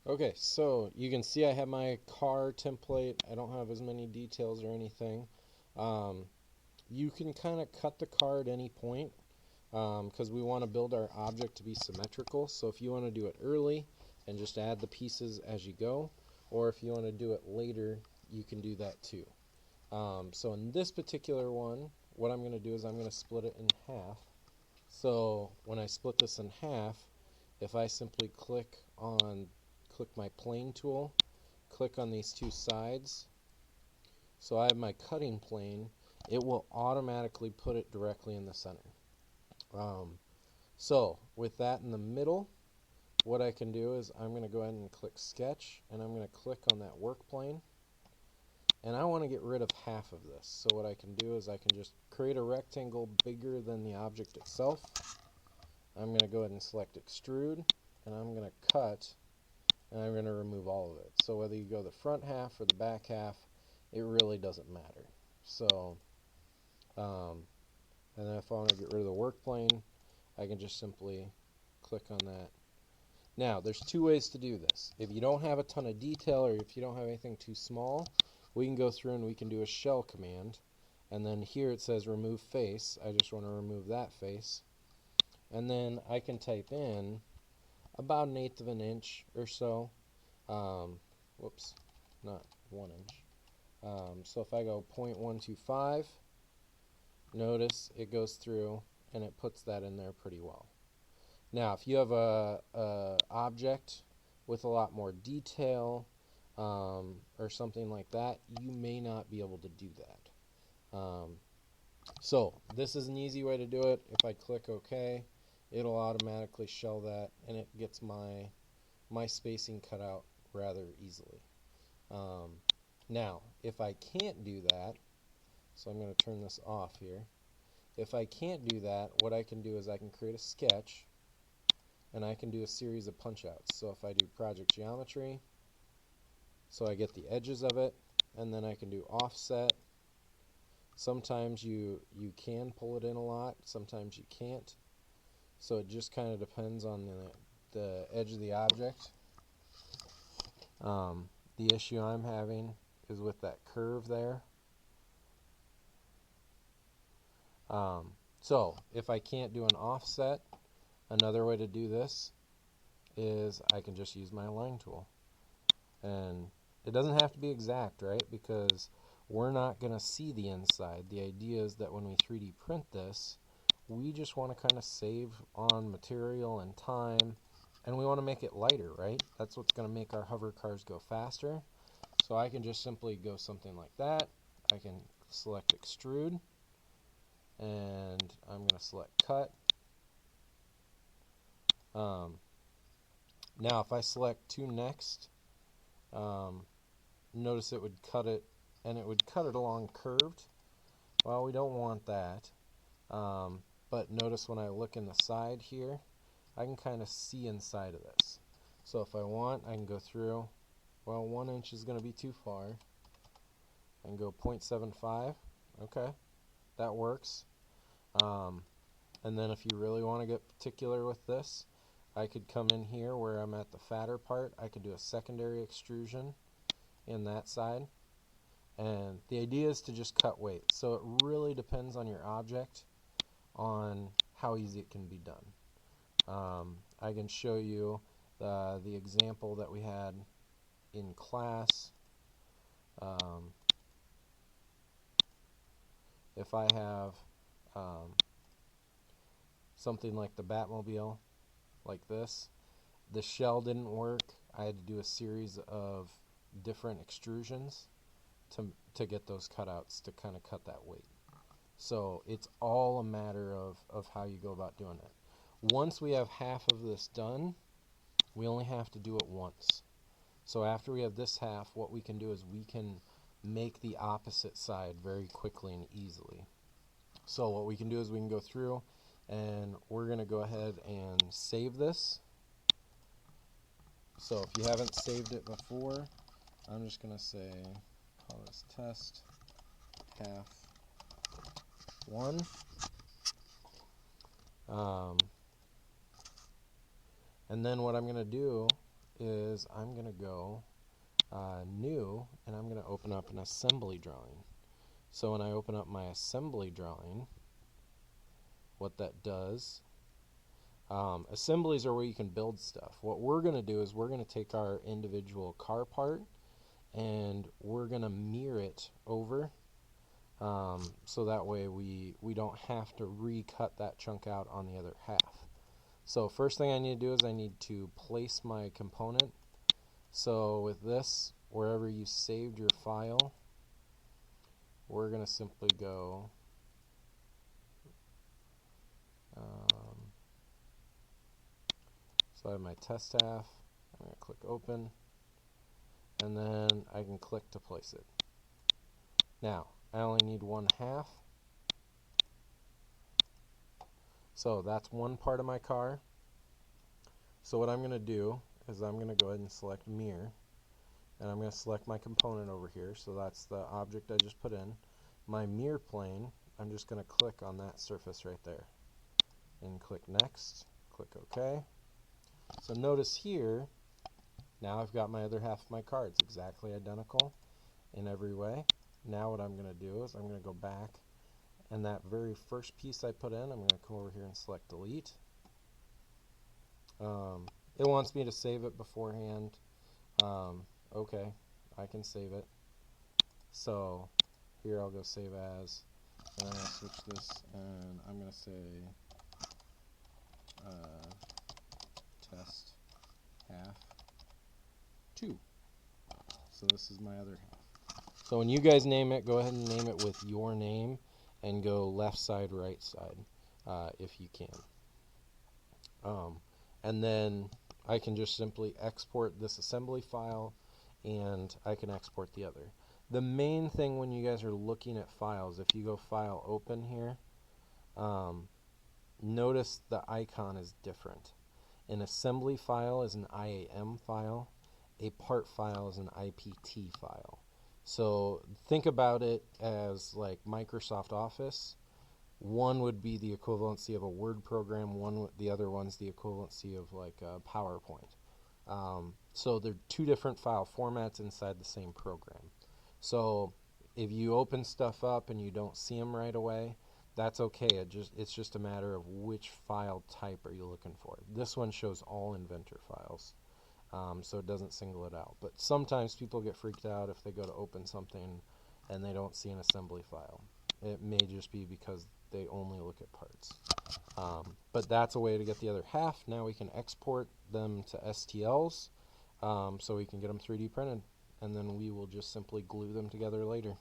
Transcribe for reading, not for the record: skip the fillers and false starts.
Okay, so you can see I have my car template. I don't have as many details or anything. Um, you can kind of cut the car at any point because we want to build our object to be symmetrical. So if you want to do it early and just add the pieces as you go, or if you want to do it later, you can do that too. So in this particular one, what I'm going to do is I'm going to split it in half. So when I split this in half, if I simply click my plane tool, click on these two sides, so I have my cutting plane, it will automatically put it directly in the center. Um, so with that in the middle, what I can do is I'm going to go ahead and click sketch, and I'm going to click on that work plane, and I want to get rid of half of this. So what I can do is I can just create a rectangle bigger than the object itself. I'm going to go ahead and select extrude, and I'm going to cut, and I'm going to remove all of it. So whether you go the front half or the back half, it really doesn't matter. So, um, and then if I want to get rid of the work plane, I can just simply click on that. Now, there's two ways to do this. If you don't have a ton of detail or if you don't have anything too small, we can go through and we can do a shell command. And then here it says remove face. I just want to remove that face. And then I can type in about 1/8 of an inch or so. Whoops, not 1 inch. So if I go 0.125, notice it goes through and it puts that in there pretty well. Now, if you have a object with a lot more detail or something like that, you may not be able to do that. So this is an easy way to do it. If I click OK, it'll automatically shell that, and it gets my spacing cut out rather easily. Um, Now, if I can't do that, so I'm going to turn this off here. If I can't do that, what I can do is I can create a sketch, and I can do a series of punch outs. So if I do project geometry, so I get the edges of it, and then I can do offset. Sometimes you can pull it in a lot, sometimes you can't. So it just kind of depends on the edge of the object. The issue I'm having is with that curve there. So if I can't do an offset, another way to do this is I can just use my line tool. And it doesn't have to be exact, right? Because we're not going to see the inside. The idea is that when we 3D print this, we just want to kind of save on material and time, and we want to make it lighter, right? That's what's going to make our hover cars go faster. So I can just simply go something like that. I can select extrude, and I'm going to select cut. Now if I select to next, notice it would cut it, and it would cut it along curved. Well, we don't want that. But notice when I look in the side here, I can kind of see inside of this. So if I want, I can go through. Well, 1 inch is going to be too far. I can go 0.75. Okay, that works. And then if you really want to get particular with this, I could come in here where I'm at the fatter part. I could do a secondary extrusion in that side. And the idea is to just cut weight. So it really depends on your object on how easy it can be done. I can show you the example that we had in class. If I have something like the Batmobile, like this, the shell didn't work. I had to do a series of different extrusions to get those cutouts to kind of cut that weight. So it's all a matter of how you go about doing it. Once we have half of this done, we only have to do it once. So after we have this half, what we can do is we can make the opposite side very quickly and easily. So what we can do is we can go through, and we're going to go ahead and save this. So if you haven't saved it before, I'm just going to say, call this test half 1. And then what I'm going to do is I'm going to go new, and I'm going to open up an assembly drawing. So when I open up my assembly drawing, what that does, assemblies are where you can build stuff. What we're going to do is we're going to take our individual car part and we're going to mirror it over, so that way we don't have to recut that chunk out on the other half. So first thing I need to do is I need to place my component. So with this, wherever you saved your file, we're going to simply go so I have my test half. I'm going to click open, and then I can click to place it. Now I only need one half, so that's one part of my car. So what I'm going to do is I'm going to go ahead and select mirror, and I'm going to select my component over here. So that's the object I just put in. My mirror plane, I'm just going to click on that surface right there and click next, click OK. So notice here, now I've got my other half of my car. It's exactly identical in every way. Now what I'm going to do is I'm going to go back, and that very first piece I put in, I'm going to come over here and select delete. It wants me to save it beforehand. Okay, I can save it. So here I'll go save as, and I'm going to switch this, and I'm going to say test half 2. So this is my other half. So when you guys name it, go ahead and name it with your name and go left side, right side, if you can. And then I can just simply export this assembly file, and I can export the other. The main thing when you guys are looking at files, if you go File, Open here, notice the icon is different. An assembly file is an IAM file. A part file is an IPT file. So think about it as like Microsoft Office. One would be the equivalency of a Word program. The other one's the equivalency of like a PowerPoint. So they're two different file formats inside the same program. So if you open stuff up and you don't see them right away, that's okay. It's just a matter of which file type are you looking for. This one shows all Inventor files, so it doesn't single it out. But sometimes people get freaked out if they go to open something and they don't see an assembly file. It may just be because they only look at parts. But that's a way to get the other half. Now we can export them to STLs, so we can get them 3D printed, and then we will just simply glue them together later.